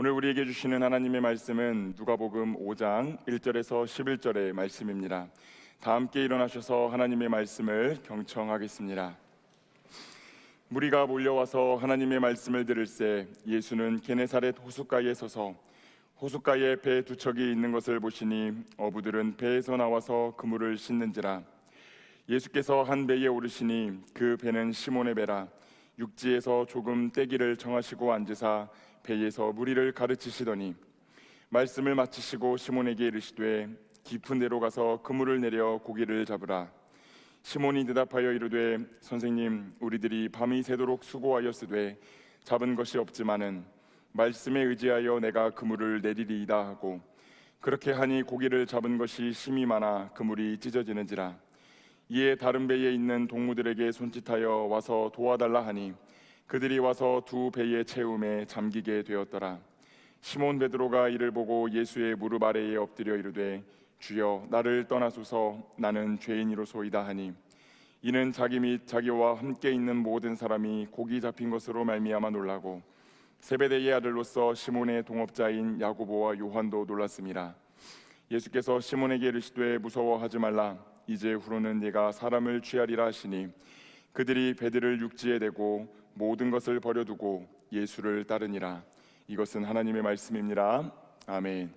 오늘 우리에게 주시는 하나님의 말씀은 누가복음 5장 1절에서 11절의 말씀입니다. 다 함께 일어나셔서 하나님의 말씀을 경청하겠습니다. 무리가 몰려와서 하나님의 말씀을 들을새 예수는 게네사렛 호숫가에 서서 호숫가에 배 두 척이 있는 것을 보시니 어부들은 배에서 나와서 그물을 씻는지라. 예수께서 한 배에 오르시니 그 배는 시몬의 배라. 육지에서 조금 떼기를 정하시고 앉으사 배에서 무리를 가르치시더니 말씀을 마치시고 시몬에게 이르시되 깊은 데로 가서 그물을 내려 고기를 잡으라. 시몬이 대답하여 이르되 선생님, 우리들이 밤이 새도록 수고하였으되 잡은 것이 없지만은 말씀에 의지하여 내가 그물을 내리리이다 하고, 그렇게 하니 고기를 잡은 것이 심이 많아 그물이 찢어지는지라. 이에 다른 배에 있는 동무들에게 손짓하여 와서 도와달라 하니 그들이 와서 두 배의 채움에 잠기게 되었더라. 시몬 베드로가 이를 보고 예수의 무릎 아래에 엎드려 이르되 주여, 나를 떠나소서, 나는 죄인이로소이다 하니, 이는 자기 및 자기와 함께 있는 모든 사람이 고기 잡힌 것으로 말미암아 놀라고 세베대의 아들로서 시몬의 동업자인 야고보와 요한도 놀랐습니다. 예수께서 시몬에게 이르시되 무서워하지 말라. 이제 후로는 네가 사람을 취하리라 하시니 그들이 배들을 육지에 대고 모든 것을 버려두고 예수를 따르니라. 이것은 하나님의 말씀입니다. 아멘.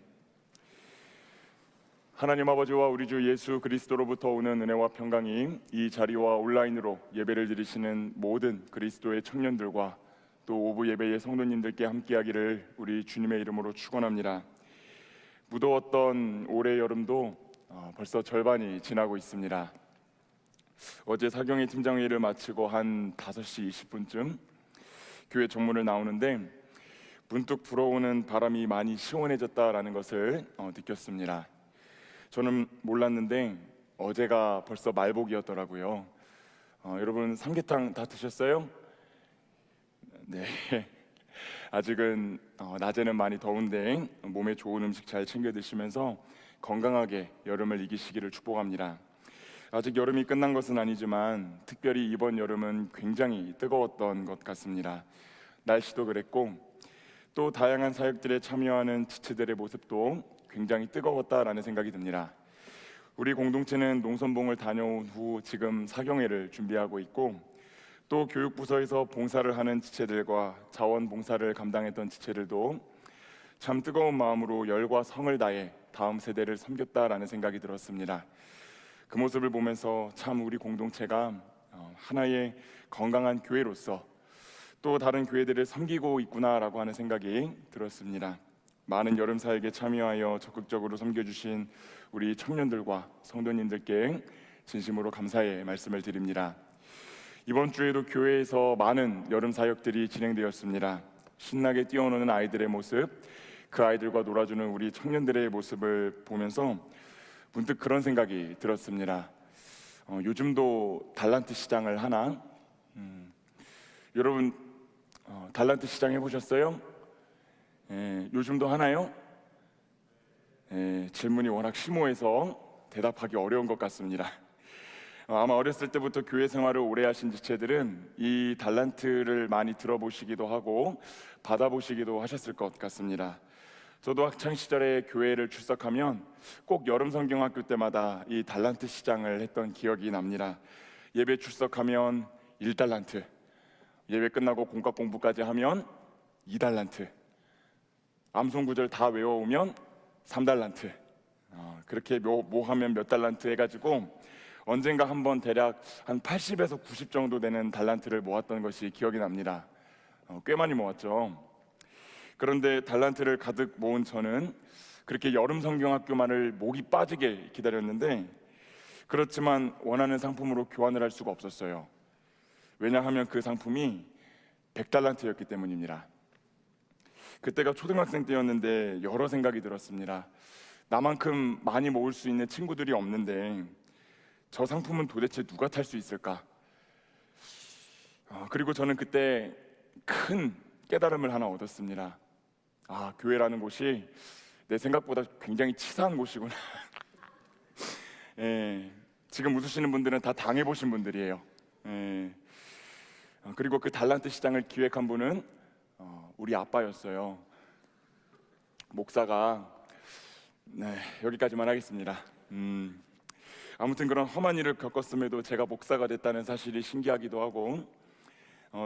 하나님 아버지와 우리 주 예수 그리스도로부터 오는 은혜와 평강이 이 자리와 온라인으로 예배를 드리시는 모든 그리스도의 청년들과 또 오부 예배의 성도님들께 함께하기를 우리 주님의 이름으로 축원합니다. 무더웠던 올해 여름도 벌써 절반이 지나고 있습니다. 어제 사경회 팀장회의를 마치고 한 5시 20분쯤 교회 정문을 나오는데 문득 불어오는 바람이 많이 시원해졌다라는 것을 느꼈습니다. 저는 몰랐는데 어제가 벌써 말복이었더라고요. 여러분 삼계탕 다 드셨어요? 네. 아직은 낮에는 많이 더운데 몸에 좋은 음식 잘 챙겨 드시면서 건강하게 여름을 이기시기를 축복합니다. 아직 여름이 끝난 것은 아니지만 특별히 이번 여름은 굉장히 뜨거웠던 것 같습니다. 날씨도 그랬고 또 다양한 사역들에 참여하는 지체들의 모습도 굉장히 뜨거웠다라는 생각이 듭니다. 우리 공동체는 농선봉을 다녀온 후 지금 사경회를 준비하고 있고, 또 교육부서에서 봉사를 하는 지체들과 자원봉사를 감당했던 지체들도 참 뜨거운 마음으로 열과 성을 다해 다음 세대를 섬겼다라는 생각이 들었습니다. 그 모습을 보면서 참 우리 공동체가 하나의 건강한 교회로서 또 다른 교회들을 섬기고 있구나라고 하는 생각이 들었습니다. 많은 여름 사역에 참여하여 적극적으로 섬겨주신 우리 청년들과 성도님들께 진심으로 감사의 말씀을 드립니다. 이번 주에도 교회에서 많은 여름 사역들이 진행되었습니다. 신나게 뛰어노는 아이들의 모습, 그 아이들과 놀아주는 우리 청년들의 모습을 보면서 문득 그런 생각이 들었습니다. 요즘도 달란트 시장을 하나? 여러분 달란트 시장 해보셨어요? 요즘도 하나요? 질문이 워낙 심오해서 대답하기 어려운 것 같습니다. 아마 어렸을 때부터 교회 생활을 오래 하신 지체들은 이 달란트를 많이 들어보시기도 하고 받아보시기도 하셨을 것 같습니다. 저도 학창 시절에 교회를 출석하면 꼭 여름 성경학교 때마다 이 달란트 시장을 했던 기억이 납니다. 예배 출석하면 1달란트, 예배 끝나고 공과 공부까지 하면 2달란트, 암송 구절 다 외워오면 3달란트, 그렇게 뭐 하면 몇 달란트 해가지고 언젠가 한번 대략 한 80에서 90 정도 되는 달란트를 모았던 것이 기억이 납니다. 꽤 많이 모았죠. 그런데 달란트를 가득 모은 저는 그렇게 여름 성경학교만을 목이 빠지게 기다렸는데, 그렇지만 원하는 상품으로 교환을 할 수가 없었어요. 왜냐하면 그 상품이 100달란트였기 때문입니다. 그때가 초등학생 때였는데 여러 생각이 들었습니다. 나만큼 많이 모을 수 있는 친구들이 없는데 저 상품은 도대체 누가 탈 수 있을까? 그리고 저는 그때 큰 깨달음을 하나 얻었습니다. 교회라는 곳이 내 생각보다 굉장히 치사한 곳이구나. 지금 웃으시는 분들은 다 당해보신 분들이에요. 그리고 그 달란트 시장을 기획한 분은 우리 아빠였어요. 목사가 여기까지만 하겠습니다. 아무튼 그런 험한 일을 겪었음에도 제가 목사가 됐다는 사실이 신기하기도 하고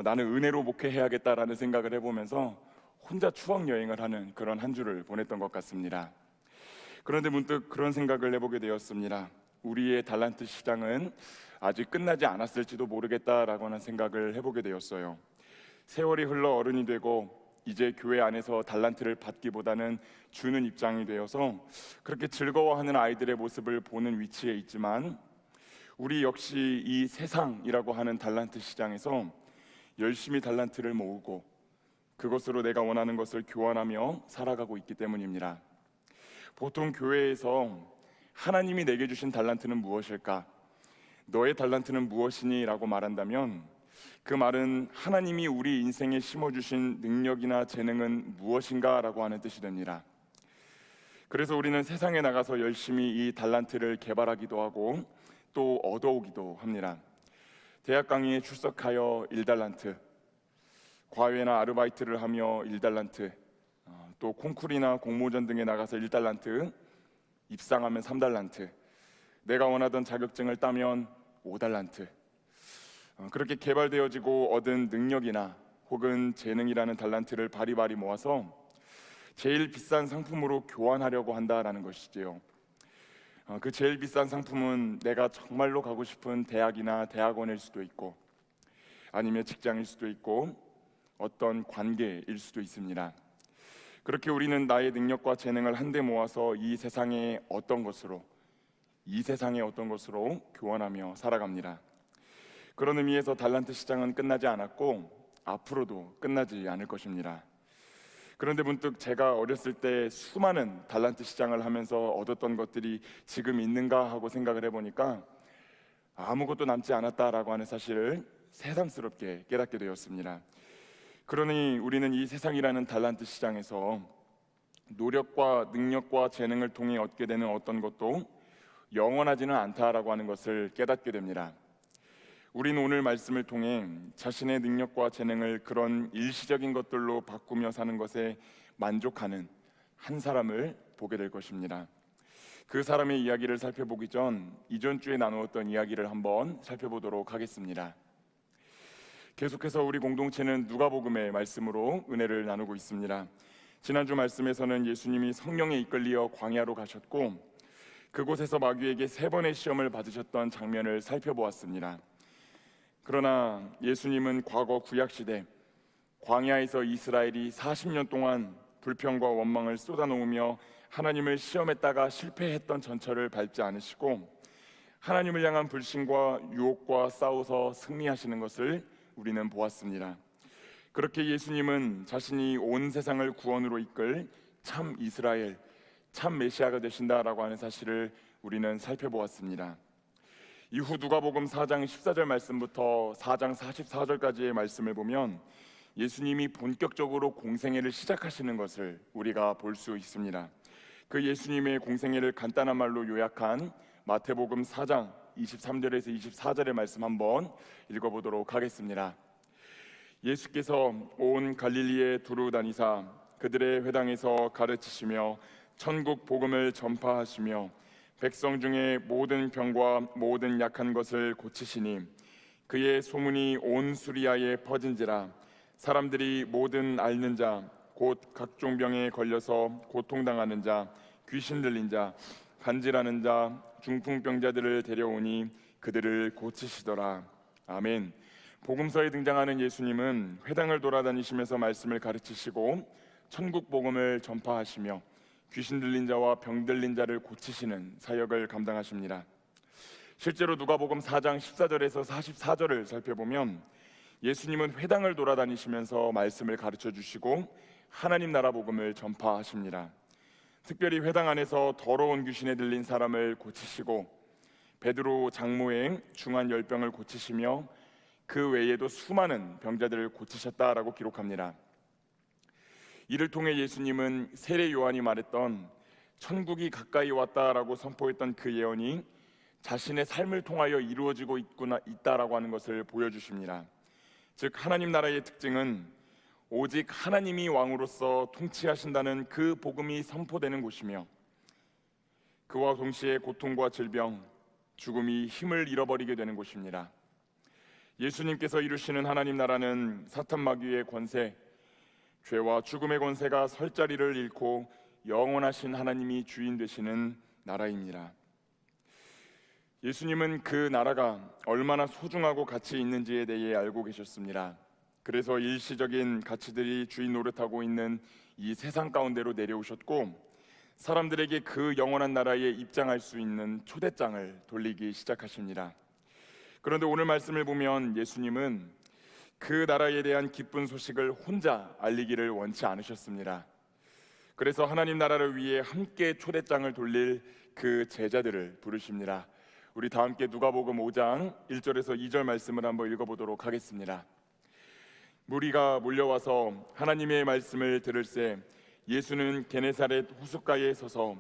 나는 은혜로 목회해야겠다라는 생각을 해보면서 혼자 추억 여행을 하는 그런 한 주를 보냈던 것 같습니다. 그런데 문득 그런 생각을 해보게 되었습니다. 우리의 달란트 시장은 아직 끝나지 않았을지도 모르겠다라고 하는 생각을 해보게 되었어요. 세월이 흘러 어른이 되고 이제 교회 안에서 달란트를 받기보다는 주는 입장이 되어서 그렇게 즐거워하는 아이들의 모습을 보는 위치에 있지만, 우리 역시 이 세상이라고 하는 달란트 시장에서 열심히 달란트를 모으고 그것으로 내가 원하는 것을 교환하며 살아가고 있기 때문입니다. 보통 교회에서 하나님이 내게 주신 달란트는 무엇일까? 너의 달란트는 무엇이니? 라고 말한다면 그 말은 하나님이 우리 인생에 심어주신 능력이나 재능은 무엇인가? 라고 하는 뜻이 됩니다. 그래서 우리는 세상에 나가서 열심히 이 달란트를 개발하기도 하고 또 얻어오기도 합니다. 대학 강의에 출석하여 1달란트, 과외나 아르바이트를 하며 1달란트, 또 콩쿨이나 공모전 등에 나가서 1달란트, 입상하면 3달란트, 내가 원하던 자격증을 따면 5달란트, 그렇게 개발되어지고 얻은 능력이나 혹은 재능이라는 달란트를 바리바리 모아서 제일 비싼 상품으로 교환하려고 한다라는 것이지요. 그 제일 비싼 상품은 내가 정말로 가고 싶은 대학이나 대학원일 수도 있고, 아니면 직장일 수도 있고, 어떤 관계일 수도 있습니다. 그렇게 우리는 나의 능력과 재능을 한데 모아서 이 세상의 어떤 것으로 교환하며 살아갑니다. 그런 의미에서 달란트 시장은 끝나지 않았고 앞으로도 끝나지 않을 것입니다. 그런데 문득 제가 어렸을 때 수많은 달란트 시장을 하면서 얻었던 것들이 지금 있는가 하고 생각을 해보니까 아무것도 남지 않았다라고 하는 사실을 새삼스럽게 깨닫게 되었습니다. 그러니 우리는 이 세상이라는 달란트 시장에서 노력과 능력과 재능을 통해 얻게 되는 어떤 것도 영원하지는 않다라고 하는 것을 깨닫게 됩니다. 우리는 오늘 말씀을 통해 자신의 능력과 재능을 그런 일시적인 것들로 바꾸며 사는 것에 만족하는 한 사람을 보게 될 것입니다. 그 사람의 이야기를 살펴보기 전 이전 주에 나누었던 이야기를 한번 살펴보도록 하겠습니다. 계속해서 우리 공동체는 누가복음의 말씀으로 은혜를 나누고 있습니다. 지난주 말씀에서는 예수님이 성령에 이끌리어 광야로 가셨고 그곳에서 마귀에게 3번의 시험을 받으셨던 장면을 살펴보았습니다. 그러나 예수님은 과거 구약시대 광야에서 이스라엘이 40년 동안 불평과 원망을 쏟아놓으며 하나님을 시험했다가 실패했던 전철을 밟지 않으시고 하나님을 향한 불신과 유혹과 싸워서 승리하시는 것을 우리는 보았습니다. 그렇게 예수님은 자신이 온 세상을 구원으로 이끌 참 이스라엘, 참 메시아가 되신다라고 하는 사실을 우리는 살펴보았습니다. 이후 누가복음 4장 14절 말씀부터 4장 44절까지의 말씀을 보면 예수님이 본격적으로 공생애를 시작하시는 것을 우리가 볼 수 있습니다. 그 예수님의 공생애를 간단한 말로 요약한 마태복음 4장 23절에서 24절의 말씀 한번 읽어보도록 하겠습니다. 예수께서 온 갈릴리에 두루 다니사 그들의 회당에서 가르치시며 천국 복음을 전파하시며 백성 중에 모든 병과 모든 약한 것을 고치시니 그의 소문이 온 수리아에 퍼진지라. 사람들이 모든 앓는 자 곧 각종 병에 걸려서 고통당하는 자, 귀신 들린 자, 간질하는 자, 중풍병자들을 데려오니 그들을 고치시더라. 아멘. 복음서에 등장하는 예수님은 회당을 돌아다니시면서 말씀을 가르치시고 천국 복음을 전파하시며 귀신 들린 자와 병 들린 자를 고치시는 사역을 감당하십니다. 실제로 누가복음 4장 14절에서 44절을 살펴보면 예수님은 회당을 돌아다니시면서 말씀을 가르쳐 주시고 하나님 나라 복음을 전파하십니다. 특별히 회당 안에서 더러운 귀신에 들린 사람을 고치시고 베드로 장모의 중한 열병을 고치시며 그 외에도 수많은 병자들을 고치셨다라고 기록합니다. 이를 통해 예수님은 세례 요한이 말했던 천국이 가까이 왔다라고 선포했던 그 예언이 자신의 삶을 통하여 이루어지고 있다라고 하는 것을 보여주십니다. 즉 하나님 나라의 특징은 오직 하나님이 왕으로서 통치하신다는 그 복음이 선포되는 곳이며, 그와 동시에 고통과 질병, 죽음이 힘을 잃어버리게 되는 곳입니다. 예수님께서 이루시는 하나님 나라는 사탄 마귀의 권세, 죄와 죽음의 권세가 설 자리를 잃고 영원하신 하나님이 주인 되시는 나라입니다. 예수님은 그 나라가 얼마나 소중하고 가치 있는지에 대해 알고 계셨습니다. 그래서 일시적인 가치들이 주인 노릇하고 있는 이 세상 가운데로 내려오셨고, 사람들에게 그 영원한 나라에 입장할 수 있는 초대장을 돌리기 시작하십니다. 그런데 오늘 말씀을 보면 예수님은 그 나라에 대한 기쁜 소식을 혼자 알리기를 원치 않으셨습니다. 그래서 하나님 나라를 위해 함께 초대장을 돌릴 그 제자들을 부르십니다. 우리 다 함께 누가복음 5장 1절에서 2절 말씀을 한번 읽어보도록 하겠습니다. 무리가 몰려와서 하나님의 말씀을 들을새 예수는 게네사렛 호숫가에 서서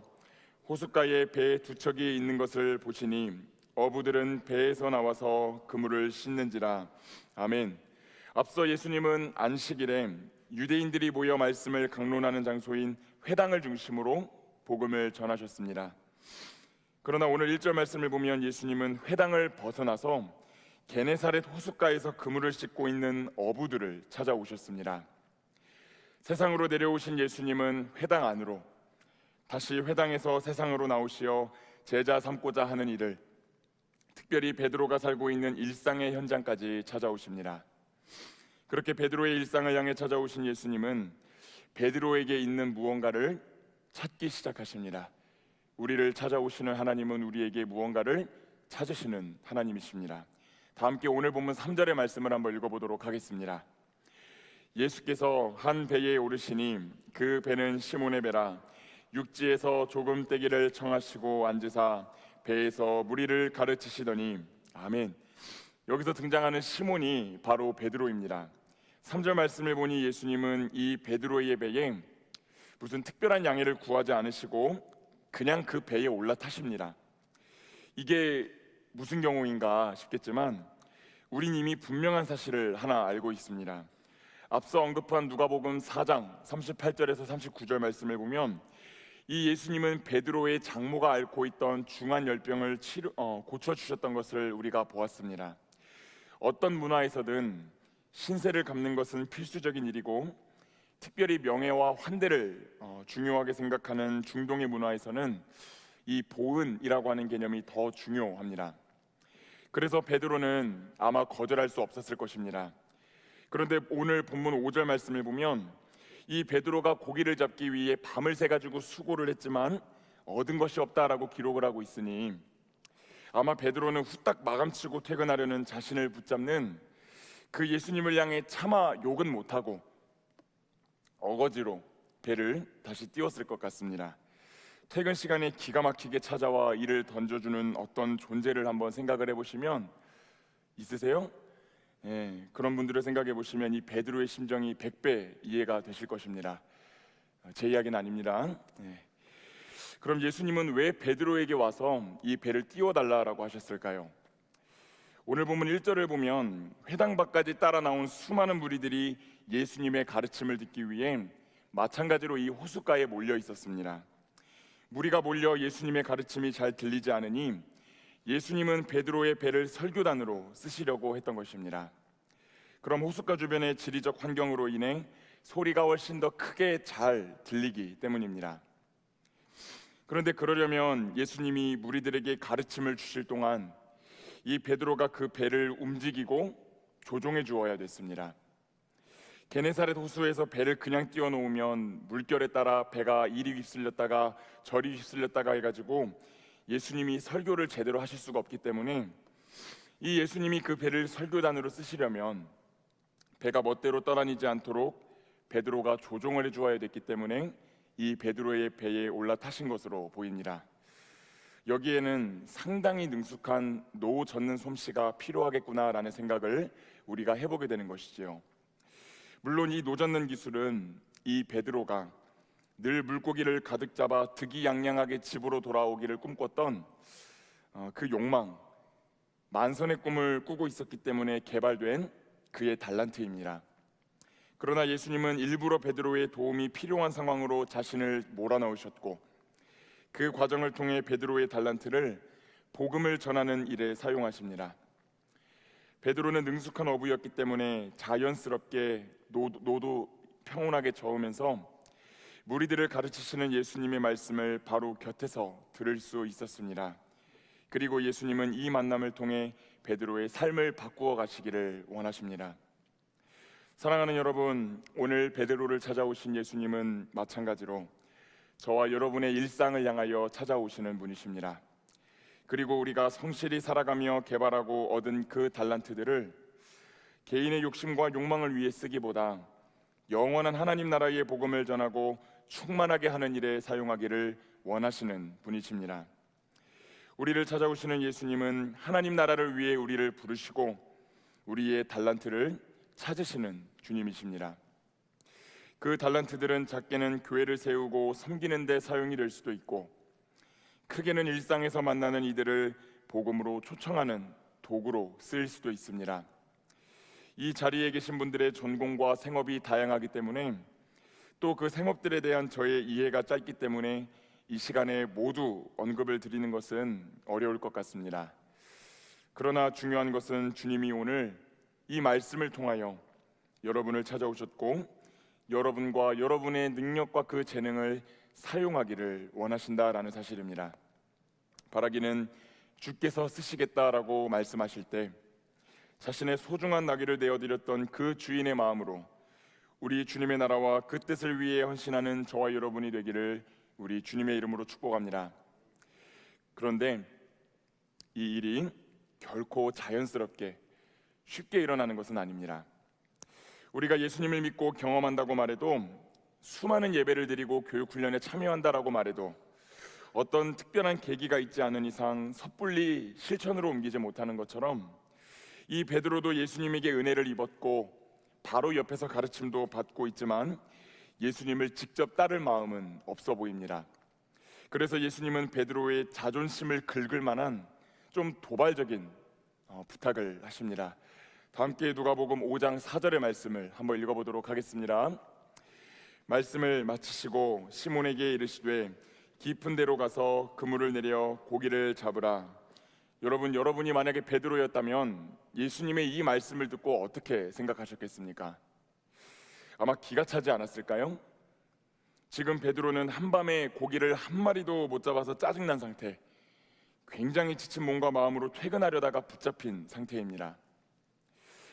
호숫가에 배 두 척이 있는 것을 보시니 어부들은 배에서 나와서 그물을 씻는지라. 아멘. 앞서 예수님은 안식일에 유대인들이 모여 말씀을 강론하는 장소인 회당을 중심으로 복음을 전하셨습니다. 그러나 오늘 1절 말씀을 보면 예수님은 회당을 벗어나서 게네사렛 호숫가에서 그물을 씻고 있는 어부들을 찾아오셨습니다. 세상으로 내려오신 예수님은 회당 안으로, 다시 회당에서 세상으로 나오시어 제자 삼고자 하는 일을, 특별히 베드로가 살고 있는 일상의 현장까지 찾아오십니다. 그렇게 베드로의 일상을 향해 찾아오신 예수님은 베드로에게 있는 무언가를 찾기 시작하십니다. 우리를 찾아오시는 하나님은 우리에게 무언가를 찾으시는 하나님이십니다. 다 함께 오늘 본문 3절의 말씀을 한번 읽어보도록 하겠습니다. 예수께서 한 배에 오르시니 그 배는 시몬의 배라. 육지에서 조금 떼기를 청하시고 앉으사 배에서 무리를 가르치시더니. 아멘. 여기서 등장하는 시몬이 바로 베드로입니다. 3절 말씀을 보니 예수님은 이 베드로의 배에 무슨 특별한 양해를 구하지 않으시고 그냥 그 배에 올라타십니다. 이게 무슨 경우인가 싶겠지만 우린 이미 분명한 사실을 하나 알고 있습니다. 앞서 언급한 누가복음 4장 38절에서 39절 말씀을 보면 이 예수님은 베드로의 장모가 앓고 있던 중한 열병을 고쳐주셨던 것을 우리가 보았습니다. 어떤 문화에서든 신세를 갚는 것은 필수적인 일이고, 특별히 명예와 환대를 중요하게 생각하는 중동의 문화에서는 이 보은이라고 하는 개념이 더 중요합니다. 그래서 베드로는 아마 거절할 수 없었을 것입니다. 그런데 오늘 본문 5절 말씀을 보면 이 베드로가 고기를 잡기 위해 밤을 새가지고 수고를 했지만 얻은 것이 없다라고 기록을 하고 있으니 아마 베드로는 후딱 마감치고 퇴근하려는 자신을 붙잡는 그 예수님을 향해 차마 욕은 못하고 어거지로 배를 다시 띄웠을 것 같습니다. 퇴근 시간에 기가 막히게 찾아와 이를 던져주는 어떤 존재를 한번 생각을 해보시면 있으세요? 그런 분들을 생각해 보시면 이 베드로의 심정이 100배 이해가 되실 것입니다. 제 이야기는 아닙니다. 그럼 예수님은 왜 베드로에게 와서 이 배를 띄워달라고 하셨을까요? 오늘 본문 1절을 보면 회당 밖까지 따라 나온 수많은 무리들이 예수님의 가르침을 듣기 위해 마찬가지로 이 호숫가에 몰려 있었습니다. 무리가 몰려 예수님의 가르침이 잘 들리지 않으니 예수님은 베드로의 배를 설교단으로 쓰시려고 했던 것입니다. 그럼 호숫가 주변의 지리적 환경으로 인해 소리가 훨씬 더 크게 잘 들리기 때문입니다. 그런데 그러려면 예수님이 무리들에게 가르침을 주실 동안 이 베드로가 그 배를 움직이고 조종해 주어야 됐습니다. 게네사렛 호수에서 배를 그냥 띄워놓으면 물결에 따라 배가 이리 휩쓸렸다가 저리 휩쓸렸다가 해가지고 예수님이 설교를 제대로 하실 수가 없기 때문에 이 예수님이 그 배를 설교단으로 쓰시려면 배가 멋대로 떠다니지 않도록 베드로가 조종을 해주어야 됐기 때문에 이 베드로의 배에 올라타신 것으로 보입니다. 여기에는 상당히 능숙한 노 젓는 솜씨가 필요하겠구나라는 생각을 우리가 해보게 되는 것이지요. 물론 이 노 젓는 기술은 이 베드로가 늘 물고기를 가득 잡아 득이양양하게 집으로 돌아오기를 꿈꿨던 그 욕망, 만선의 꿈을 꾸고 있었기 때문에 개발된 그의 달란트입니다. 그러나 예수님은 일부러 베드로의 도움이 필요한 상황으로 자신을 몰아넣으셨고, 그 과정을 통해 베드로의 달란트를 복음을 전하는 일에 사용하십니다. 베드로는 능숙한 어부였기 때문에 자연스럽게 노도 평온하게 저으면서 무리들을 가르치시는 예수님의 말씀을 바로 곁에서 들을 수 있었습니다. 그리고 예수님은 이 만남을 통해 베드로의 삶을 바꾸어 가시기를 원하십니다. 사랑하는 여러분, 오늘 베드로를 찾아오신 예수님은 마찬가지로 저와 여러분의 일상을 향하여 찾아오시는 분이십니다. 그리고 우리가 성실히 살아가며 개발하고 얻은 그 달란트들을 개인의 욕심과 욕망을 위해 쓰기보다 영원한 하나님 나라의 복음을 전하고 충만하게 하는 일에 사용하기를 원하시는 분이십니다. 우리를 찾아오시는 예수님은 하나님 나라를 위해 우리를 부르시고 우리의 달란트를 찾으시는 주님이십니다. 그 달란트들은 작게는 교회를 세우고 섬기는 데 사용이 될 수도 있고, 크게는 일상에서 만나는 이들을 복음으로 초청하는 도구로 쓰일 수도 있습니다. 이 자리에 계신 분들의 전공과 생업이 다양하기 때문에, 또 그 생업들에 대한 저의 이해가 짧기 때문에 이 시간에 모두 언급을 드리는 것은 어려울 것 같습니다. 그러나 중요한 것은 주님이 오늘 이 말씀을 통하여 여러분을 찾아오셨고, 여러분과 여러분의 능력과 그 재능을 사용하기를 원하신다라는 사실입니다. 바라기는 주께서 쓰시겠다라고 말씀하실 때 자신의 소중한 나귀를 내어드렸던 그 주인의 마음으로 우리 주님의 나라와 그 뜻을 위해 헌신하는 저와 여러분이 되기를 우리 주님의 이름으로 축복합니다. 그런데 이 일이 결코 자연스럽게 쉽게 일어나는 것은 아닙니다. 우리가 예수님을 믿고 경험한다고 말해도, 수많은 예배를 드리고 교육훈련에 참여한다라고 말해도 어떤 특별한 계기가 있지 않은 이상 섣불리 실천으로 옮기지 못하는 것처럼, 이 베드로도 예수님에게 은혜를 입었고 바로 옆에서 가르침도 받고 있지만 예수님을 직접 따를 마음은 없어 보입니다. 그래서 예수님은 베드로의 자존심을 긁을 만한 좀 도발적인 부탁을 하십니다. 다 함께 누가복음 5장 4절의 말씀을 한번 읽어보도록 하겠습니다. 말씀을 마치시고 시몬에게 이르시되 깊은 데로 가서 그물을 내려 고기를 잡으라. 여러분이 만약에 베드로였다면 예수님의 이 말씀을 듣고 어떻게 생각하셨겠습니까? 아마 기가 차지 않았을까요? 지금 베드로는 한밤에 고기를 한 마리도 못 잡아서 짜증난 상태, 굉장히 지친 몸과 마음으로 퇴근하려다가 붙잡힌 상태입니다.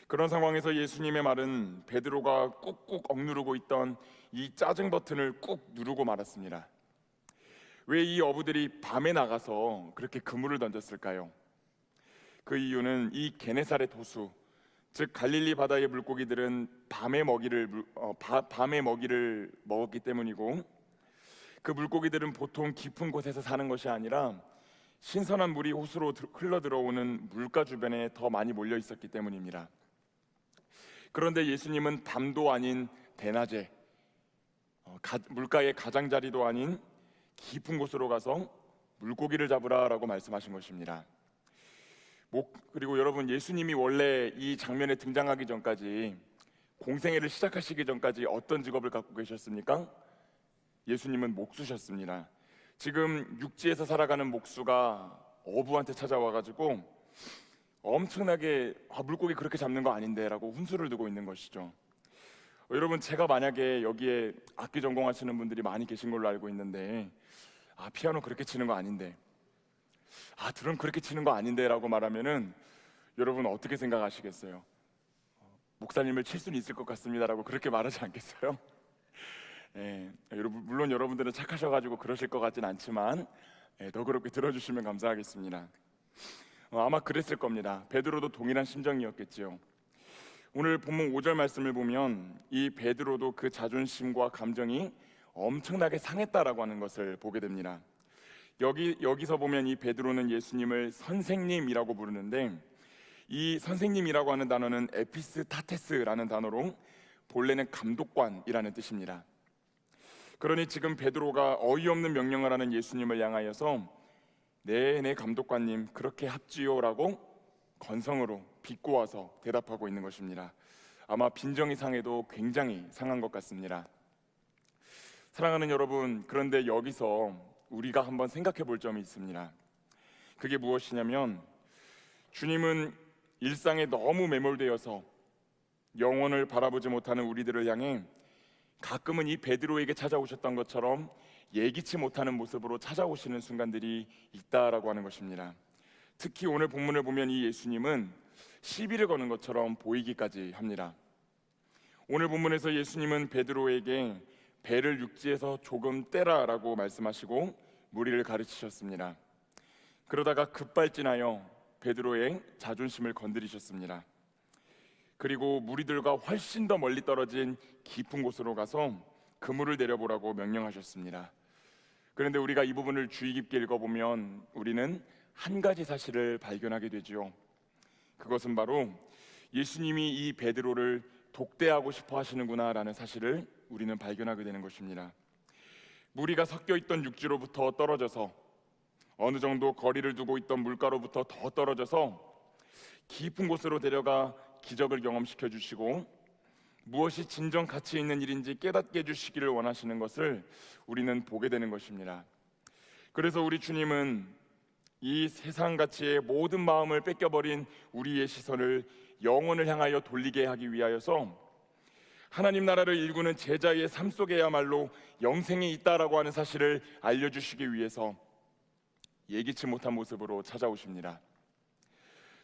그런 상황에서 예수님의 말은 베드로가 꾹꾹 억누르고 있던 이 짜증 버튼을 꾹 누르고 말았습니다. 왜 이 어부들이 밤에 나가서 그렇게 그물을 던졌을까요? 그 이유는 이 게네사렛 호수, 즉 갈릴리 바다의 물고기들은 밤에 먹이를 먹었기 때문이고, 그 물고기들은 보통 깊은 곳에서 사는 것이 아니라 신선한 물이 호수로 흘러 들어오는 물가 주변에 더 많이 몰려 있었기 때문입니다. 그런데 예수님은 밤도 아닌 대낮에 물가의 가장자리도 아닌 깊은 곳으로 가서 물고기를 잡으라라고 말씀하신 것입니다. 그리고 여러분, 예수님이 원래 이 장면에 등장하기 전까지, 공생애를 시작하시기 전까지 어떤 직업을 갖고 계셨습니까? 예수님은 목수셨습니다. 지금 육지에서 살아가는 목수가 어부한테 찾아와가지고 엄청나게 물고기 그렇게 잡는 거 아닌데 라고 훈수를 두고 있는 것이죠. 여러분, 제가 만약에 여기에 악기 전공하시는 분들이 많이 계신 걸로 알고 있는데, 피아노 그렇게 치는 거 아닌데, 드럼 그렇게 치는 거 아닌데 라고 말하면은 여러분 어떻게 생각하시겠어요? 목사님을 칠 수는 있을 것 같습니다 라고 그렇게 말하지 않겠어요? 물론 여러분들은 착하셔가지고 그러실 것 같진 않지만 너그럽게 들어주시면 감사하겠습니다. 아마 그랬을 겁니다. 베드로도 동일한 심정이었겠지요. 오늘 본문 5절 말씀을 보면 이 베드로도 그 자존심과 감정이 엄청나게 상했다라고 하는 것을 보게 됩니다. 여기서 보면 이 베드로는 예수님을 선생님이라고 부르는데, 이 선생님이라고 하는 단어는 에피스타테스라는 단어로 본래는 감독관이라는 뜻입니다. 그러니 지금 베드로가 어이없는 명령을 하는 예수님을 향하여서 네 감독관님 그렇게 합지요라고 건성으로 비꼬아서 대답하고 있는 것입니다. 아마 빈정이 상해도 굉장히 상한 것 같습니다. 사랑하는 여러분, 그런데 여기서 우리가 한번 생각해 볼 점이 있습니다. 그게 무엇이냐면, 주님은 일상에 너무 매몰되어서 영혼을 바라보지 못하는 우리들을 향해 가끔은 이 베드로에게 찾아오셨던 것처럼 예기치 못하는 모습으로 찾아오시는 순간들이 있다라고 하는 것입니다. 특히 오늘 본문을 보면 이 예수님은 시비를 거는 것처럼 보이기까지 합니다. 오늘 본문에서 예수님은 베드로에게 배를 육지에서 조금 떼라라고 말씀하시고 무리를 가르치셨습니다. 그러다가 급발진하여 베드로의 자존심을 건드리셨습니다. 그리고 무리들과 훨씬 더 멀리 떨어진 깊은 곳으로 가서 그물을 내려보라고 명령하셨습니다. 그런데 우리가 이 부분을 주의 깊게 읽어보면 우리는 한 가지 사실을 발견하게 되지요. 그것은 바로 예수님이 이 베드로를 독대하고 싶어 하시는구나라는 사실을 우리는 발견하게 되는 것입니다. 무리가 섞여 있던 육지로부터 떨어져서 어느 정도 거리를 두고 있던 물가로부터 더 떨어져서 깊은 곳으로 데려가 기적을 경험시켜 주시고 무엇이 진정 가치 있는 일인지 깨닫게 해주시기를 원하시는 것을 우리는 보게 되는 것입니다. 그래서 우리 주님은 이 세상 가치의 모든 마음을 뺏겨버린 우리의 시선을 영혼을 향하여 돌리게 하기 위하여서 하나님 나라를 일구는 제자의 삶 속에야말로 영생이 있다라고 하는 사실을 알려주시기 위해서 예기치 못한 모습으로 찾아오십니다.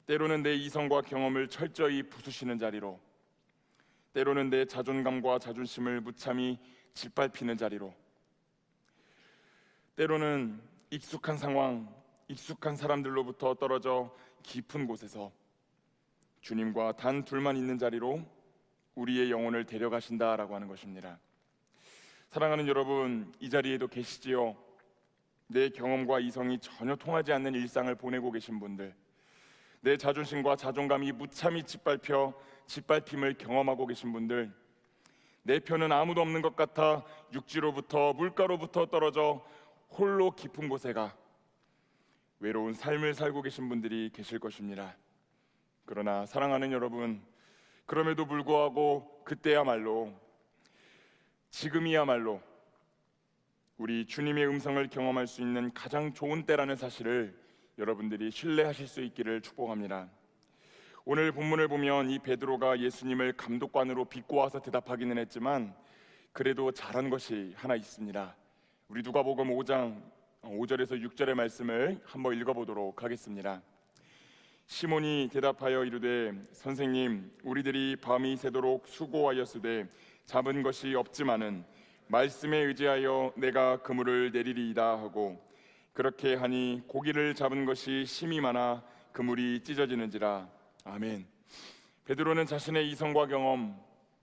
때로는 내 이성과 경험을 철저히 부수시는 자리로, 때로는 내 자존감과 자존심을 무참히 짓밟히는 자리로, 때로는 익숙한 상황, 익숙한 사람들로부터 떨어져 깊은 곳에서 주님과 단 둘만 있는 자리로 우리의 영혼을 데려가신다라고 하는 것입니다. 사랑하는 여러분, 이 자리에도 계시지요? 내 경험과 이성이 전혀 통하지 않는 일상을 보내고 계신 분들, 내 자존심과 자존감이 무참히 짓밟힘을 경험하고 계신 분들, 내 편은 아무도 없는 것 같아 육지로부터 물가로부터 떨어져 홀로 깊은 곳에 가 외로운 삶을 살고 계신 분들이 계실 것입니다. 그러나 사랑하는 여러분, 그럼에도 불구하고 그때야말로, 지금이야말로 우리 주님의 음성을 경험할 수 있는 가장 좋은 때라는 사실을 여러분들이 신뢰하실 수 있기를 축복합니다. 오늘 본문을 보면 이 베드로가 예수님을 감독관으로 빚고와서 대답하기는 했지만 그래도 잘한 것이 하나 있습니다. 우리 누가복음 5장 5절에서 6절의 말씀을 한번 읽어보도록 하겠습니다. 시몬이 대답하여 이르되 선생님, 우리들이 밤이 새도록 수고하였으되 잡은 것이 없지만은 말씀에 의지하여 내가 그물을 내리리이다 하고 그렇게 하니 고기를 잡은 것이 심이 많아 그물이 찢어지는지라. 아멘. 베드로는 자신의 이성과 경험,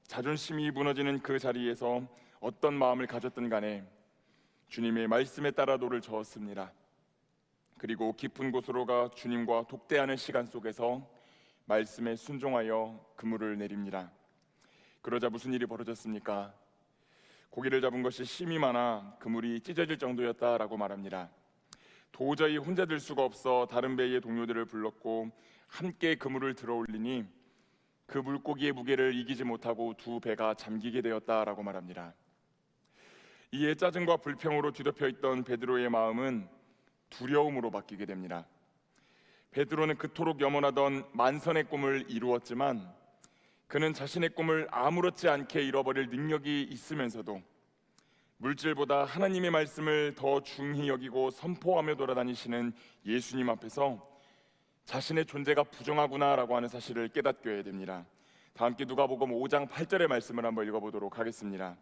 자존심이 무너지는 그 자리에서 어떤 마음을 가졌든 간에 주님의 말씀에 따라 노를 저었습니다. 그리고 깊은 곳으로 가 주님과 독대하는 시간 속에서 말씀에 순종하여 그물을 내립니다. 그러자 무슨 일이 벌어졌습니까? 고기를 잡은 것이 심이 많아 그물이 찢어질 정도였다라고 말합니다. 도저히 혼자 들 수가 없어 다른 배의 동료들을 불렀고 함께 그물을 들어 올리니 그 물고기의 무게를 이기지 못하고 두 배가 잠기게 되었다라고 말합니다. 이에 짜증과 불평으로 뒤덮여 있던 베드로의 마음은 두려움으로 바뀌게 됩니다. 베드로는 그토록 염원하던 만선의 꿈을 이루었지만 그는 자신의 꿈을 아무렇지 않게 잃어버릴 능력이 있으면서도 물질보다 하나님의 말씀을 더 중히 여기고 선포하며 돌아다니시는 예수님 앞에서 자신의 존재가 부정하구나라고 하는 사실을 깨닫게 됩니다. 다 함께 누가복음 5장 8절의 말씀을 한번 읽어보도록 하겠습니다.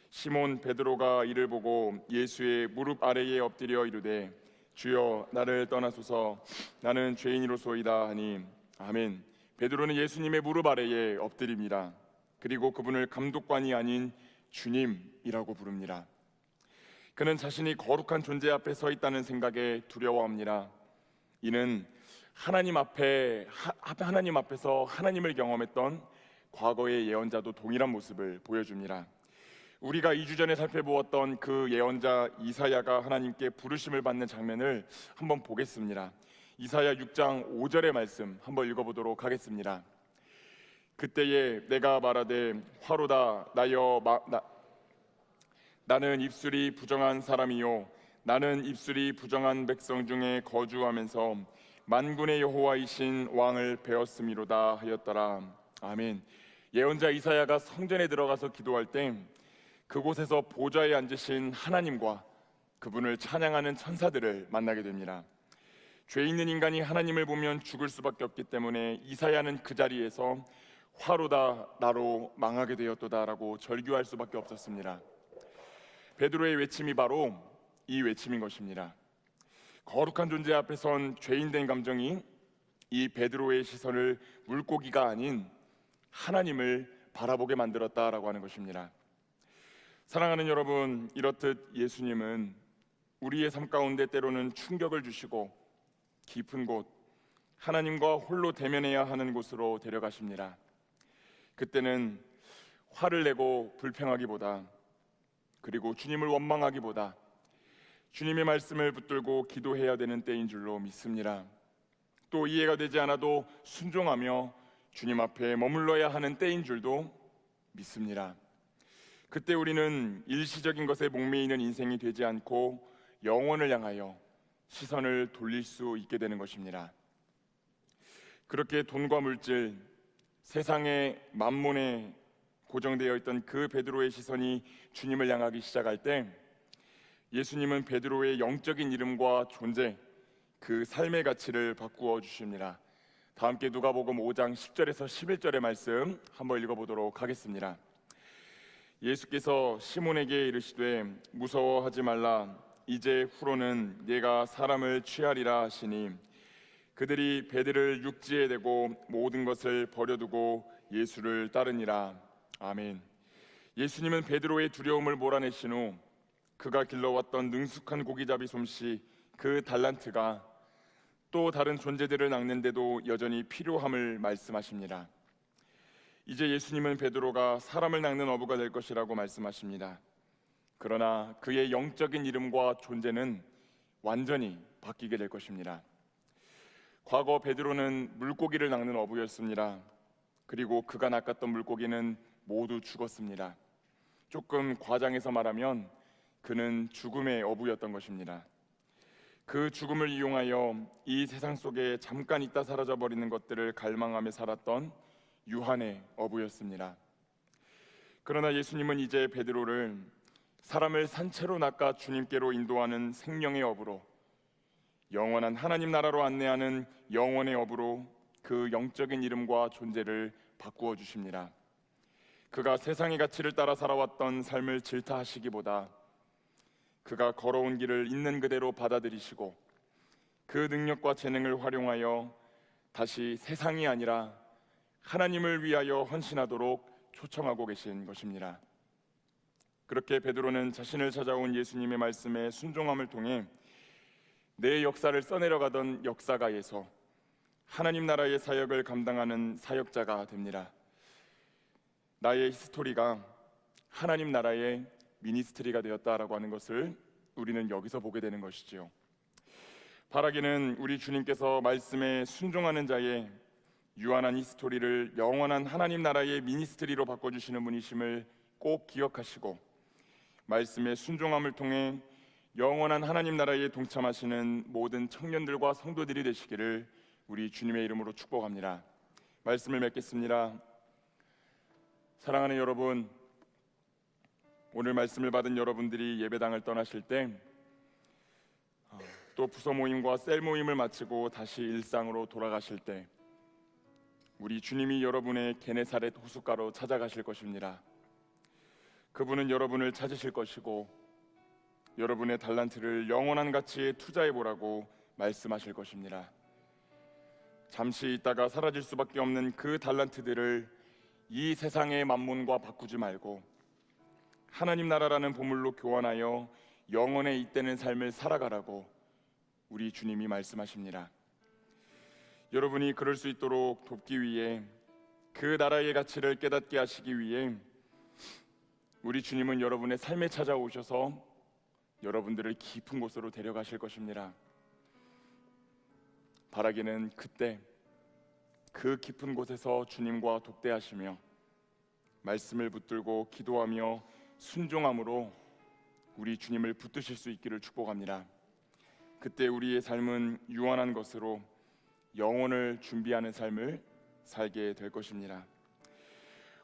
시몬 베드로가 이를 보고 예수의 무릎 아래에 엎드려 이르되 주여 나를 떠나소서 나는 죄인이로소이다 하니 아멘. 베드로는 예수님의 무릎 아래에 엎드립니다. 그리고 그분을 감독관이 아닌 주님이라고 부릅니다. 그는 자신이 거룩한 존재 앞에 서 있다는 생각에 두려워합니다. 이는 하나님 앞에서 하나님을 경험했던 과거의 예언자도 동일한 모습을 보여줍니다. 우리가 2주 전에 살펴보았던 그 예언자 이사야가 하나님께 부르심을 받는 장면을 한번 보겠습니다. 이사야 6장 5절의 말씀 한번 읽어보도록 하겠습니다. 그때에 내가 말하되 화로다 나는 입술이 부정한 사람이요 나는 입술이 부정한 백성 중에 거주하면서 만군의 여호와이신 왕을 배웠음이로다 하였더라. 아멘. 예언자 이사야가 성전에 들어가서 기도할 때 그곳에서 보좌에 앉으신 하나님과 그분을 찬양하는 천사들을 만나게 됩니다. 죄 있는 인간이 하나님을 보면 죽을 수밖에 없기 때문에 이사야는 그 자리에서 화로다 나로 망하게 되었도다라고 절규할 수밖에 없었습니다. 베드로의 외침이 바로 이 외침인 것입니다. 거룩한 존재 앞에 선 죄인된 감정이 이 베드로의 시선을 물고기가 아닌 하나님을 바라보게 만들었다라고 하는 것입니다. 사랑하는 여러분, 이렇듯 예수님은 우리의 삶 가운데 때로는 충격을 주시고 깊은 곳, 하나님과 홀로 대면해야 하는 곳으로 데려가십니다. 그때는 화를 내고 불평하기보다, 그리고 주님을 원망하기보다 주님의 말씀을 붙들고 기도해야 되는 때인 줄로 믿습니다. 또 이해가 되지 않아도 순종하며 주님 앞에 머물러야 하는 때인 줄도 믿습니다. 그때 우리는 일시적인 것에 목매이는 인생이 되지 않고 영원을 향하여 시선을 돌릴 수 있게 되는 것입니다. 그렇게 돈과 물질, 세상의 만몬에 고정되어 있던 그 베드로의 시선이 주님을 향하기 시작할 때 예수님은 베드로의 영적인 이름과 존재, 그 삶의 가치를 바꾸어 주십니다. 다 함께 누가복음 5장 10절에서 11절의 말씀 한번 읽어보도록 하겠습니다. 예수께서 시몬에게 이르시되 무서워하지 말라. 이제 후로는 네가 사람을 취하리라 하시니 그들이 배들을 육지에 대고 모든 것을 버려두고 예수를 따르니라. 아멘. 예수님은 베드로의 두려움을 몰아내신 후 그가 길러왔던 능숙한 고기잡이 솜씨, 그 달란트가 또 다른 존재들을 낚는데도 여전히 필요함을 말씀하십니다. 이제 예수님은 베드로가 사람을 낚는 어부가 될 것이라고 말씀하십니다. 그러나 그의 영적인 이름과 존재는 완전히 바뀌게 될 것입니다. 과거 베드로는 물고기를 낚는 어부였습니다. 그리고 그가 낚았던 물고기는 모두 죽었습니다. 조금 과장해서 말하면 그는 죽음의 어부였던 것입니다. 그 죽음을 이용하여 이 세상 속에 잠깐 있다 사라져버리는 것들을 갈망하며 살았던 유한의 어부였습니다. 그러나 예수님은 이제 베드로를 사람을 산채로 낚아 주님께로 인도하는 생명의 어부로, 영원한 하나님 나라로 안내하는 영원의 어부로 그 영적인 이름과 존재를 바꾸어 주십니다. 그가 세상의 가치를 따라 살아왔던 삶을 질타하시기보다 그가 걸어온 길을 있는 그대로 받아들이시고 그 능력과 재능을 활용하여 다시 세상이 아니라 하나님을 위하여 헌신하도록 초청하고 계신 것입니다. 그렇게 베드로는 자신을 찾아온 예수님의 말씀에 순종함을 통해 내 역사를 써내려가던 역사가에서 하나님 나라의 사역을 감당하는 사역자가 됩니다. 나의 스토리가 하나님 나라의 미니스트리가 되었다라고 하는 것을 우리는 여기서 보게 되는 것이지요. 바라기는 우리 주님께서 말씀에 순종하는 자의 유한한 이 스토리를 영원한 하나님 나라의 미니스트리로 바꿔주시는 분이심을 꼭 기억하시고 말씀에 순종함을 통해 영원한 하나님 나라에 동참하시는 모든 청년들과 성도들이 되시기를 우리 주님의 이름으로 축복합니다. 말씀을 맺겠습니다. 사랑하는 여러분, 오늘 말씀을 받은 여러분들이 예배당을 떠나실 때 또 부서 모임과 셀 모임을 마치고 다시 일상으로 돌아가실 때 우리 주님이 여러분의 게네사렛 호숫가로 찾아가실 것입니다. 그분은 여러분을 찾으실 것이고 여러분의 달란트를 영원한 가치에 투자해보라고 말씀하실 것입니다. 잠시 있다가 사라질 수밖에 없는 그 달란트들을 이 세상의 만문과 바꾸지 말고 하나님 나라라는 보물로 교환하여 영원에 잇대는 삶을 살아가라고 우리 주님이 말씀하십니다. 여러분이 그럴 수 있도록 돕기 위해 그 나라의 가치를 깨닫게 하시기 위해 우리 주님은 여러분의 삶에 찾아오셔서 여러분들을 깊은 곳으로 데려가실 것입니다. 바라기는 그때 그 깊은 곳에서 주님과 독대하시며 말씀을 붙들고 기도하며 순종함으로 우리 주님을 붙드실 수 있기를 축복합니다. 그때 우리의 삶은 유한한 것으로 영혼을 준비하는 삶을 살게 될 것입니다.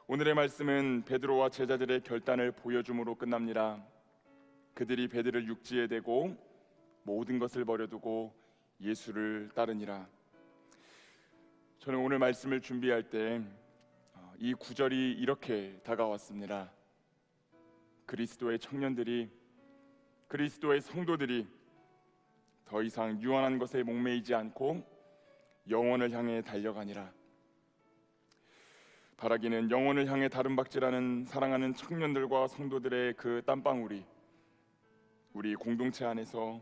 오늘의 말씀은 베드로와 제자들의 결단을 보여줌으로 끝납니다. 그들이 베드로를 육지에 대고 모든 것을 버려두고 예수를 따르니라. 저는 오늘 말씀을 준비할 때 이 구절이 이렇게 다가왔습니다. 그리스도의 청년들이, 그리스도의 성도들이 더 이상 유한한 것에 목매이지 않고 영혼을 향해 달려가니라. 바라기는 영혼을 향해 다름박질하는 사랑하는 청년들과 성도들의 그 땀방울이 우리 공동체 안에서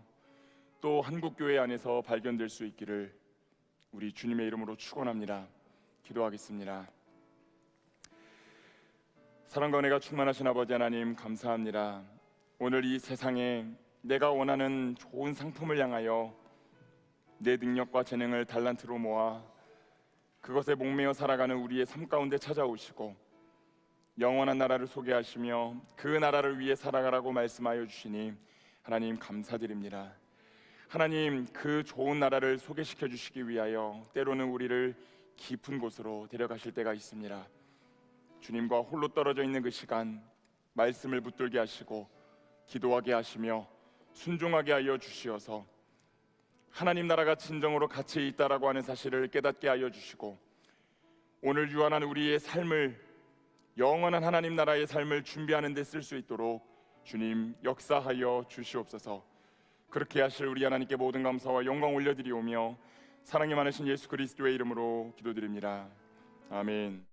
또 한국교회 안에서 발견될 수 있기를 우리 주님의 이름으로 축원합니다. 기도하겠습니다. 사랑과 은혜가 충만하신 아버지 하나님, 감사합니다. 오늘 이 세상에 내가 원하는 좋은 상품을 향하여 내 능력과 재능을 달란트로 모아 그것에 목매어 살아가는 우리의 삶 가운데 찾아오시고 영원한 나라를 소개하시며 그 나라를 위해 살아가라고 말씀하여 주시니 하나님 감사드립니다. 하나님, 그 좋은 나라를 소개시켜 주시기 위하여 때로는 우리를 깊은 곳으로 데려가실 때가 있습니다. 주님과 홀로 떨어져 있는 그 시간, 말씀을 붙들게 하시고 기도하게 하시며 순종하게 하여 주시어서 하나님 나라가 진정으로 가치 있다라고 하는 사실을 깨닫게 하여 주시고 오늘 유한한 우리의 삶을, 영원한 하나님 나라의 삶을 준비하는 데 쓸 수 있도록 주님 역사하여 주시옵소서. 그렇게 하실 우리 하나님께 모든 감사와 영광 올려드리오며 사랑이 많으신 예수 그리스도의 이름으로 기도드립니다. 아멘.